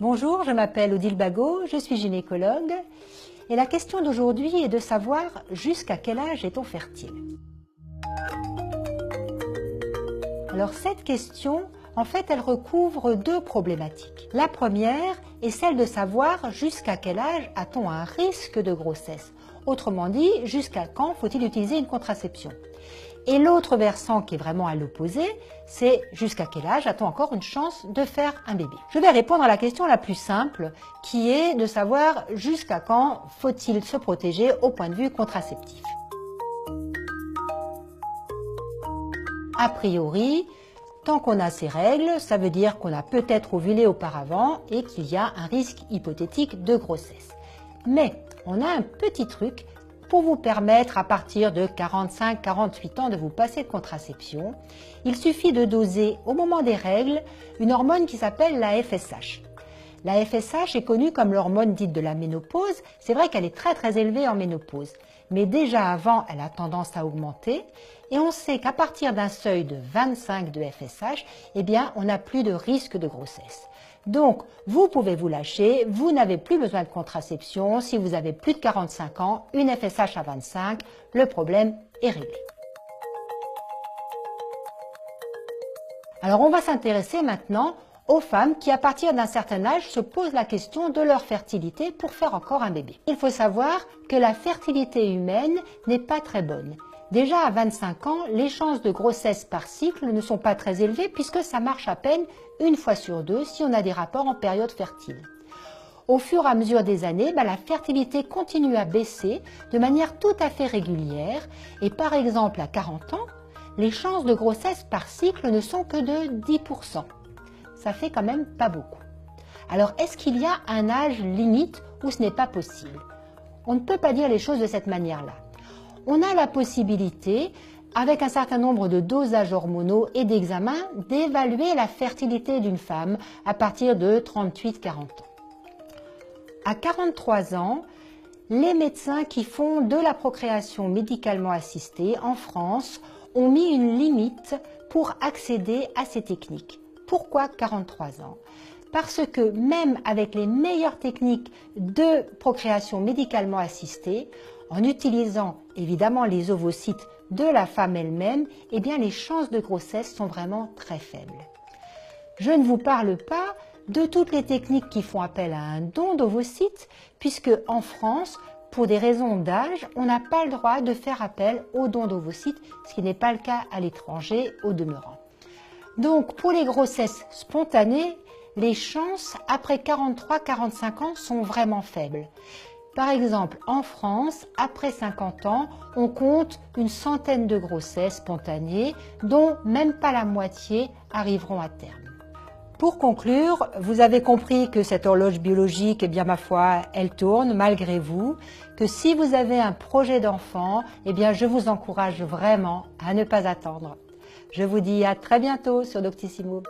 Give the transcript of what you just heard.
Bonjour, je m'appelle Odile Bagot, je suis gynécologue et la question d'aujourd'hui est de savoir jusqu'à quel âge est-on fertile. Alors cette question, en fait, elle recouvre deux problématiques. La première est celle de savoir jusqu'à quel âge a-t-on un risque de grossesse. Autrement dit, jusqu'à quand faut-il utiliser une contraception. Et l'autre versant qui est vraiment à l'opposé, c'est jusqu'à quel âge a-t-on encore une chance de faire un bébé. Je vais répondre à la question la plus simple, qui est de savoir jusqu'à quand faut-il se protéger au point de vue contraceptif. A priori, tant qu'on a ces règles, ça veut dire qu'on a peut-être ovulé auparavant et qu'il y a un risque hypothétique de grossesse. Mais on a un petit truc pour vous permettre à partir de 45-48 ans de vous passer de contraception. Il suffit de doser au moment des règles une hormone qui s'appelle la FSH. La FSH est connue comme l'hormone dite de la ménopause. C'est vrai qu'elle est très élevée en ménopause, mais déjà avant, elle a tendance à augmenter. Et on sait qu'à partir d'un seuil de 25 de FSH, eh bien, on n'a plus de risque de grossesse. Donc, vous pouvez vous lâcher, vous n'avez plus besoin de contraception. Si vous avez plus de 45 ans, une FSH à 25, le problème est réglé. Alors, on va s'intéresser maintenant aux femmes qui, à partir d'un certain âge, se posent la question de leur fertilité pour faire encore un bébé. Il faut savoir que la fertilité humaine n'est pas très bonne. Déjà à 25 ans, les chances de grossesse par cycle ne sont pas très élevées puisque ça marche à peine une fois sur deux si on a des rapports en période fertile. Au fur et à mesure des années, la fertilité continue à baisser de manière tout à fait régulière et par exemple à 40 ans, les chances de grossesse par cycle ne sont que de 10%. Ça fait quand même pas beaucoup. Alors est-ce qu'il y a un âge limite où ce n'est pas possible? On ne peut pas dire les choses de cette manière-là. On a la possibilité, avec un certain nombre de dosages hormonaux et d'examens, d'évaluer la fertilité d'une femme à partir de 38-40 ans. À 43 ans, les médecins qui font de la procréation médicalement assistée en France ont mis une limite pour accéder à ces techniques. Pourquoi 43 ans? Parce que même avec les meilleures techniques de procréation médicalement assistée, en utilisant évidemment les ovocytes de la femme elle-même, eh bien les chances de grossesse sont vraiment très faibles. Je ne vous parle pas de toutes les techniques qui font appel à un don d'ovocytes, puisque en France, pour des raisons d'âge, on n'a pas le droit de faire appel au don d'ovocytes, ce qui n'est pas le cas à l'étranger au demeurant. Donc pour les grossesses spontanées, les chances après 43-45 ans sont vraiment faibles. Par exemple, en France, après 50 ans, on compte une centaine de grossesses spontanées, dont même pas la moitié arriveront à terme. Pour conclure, vous avez compris que cette horloge biologique, eh bien ma foi, elle tourne malgré vous, que si vous avez un projet d'enfant, eh bien je vous encourage vraiment à ne pas attendre. Je vous dis à très bientôt sur Doctissimo.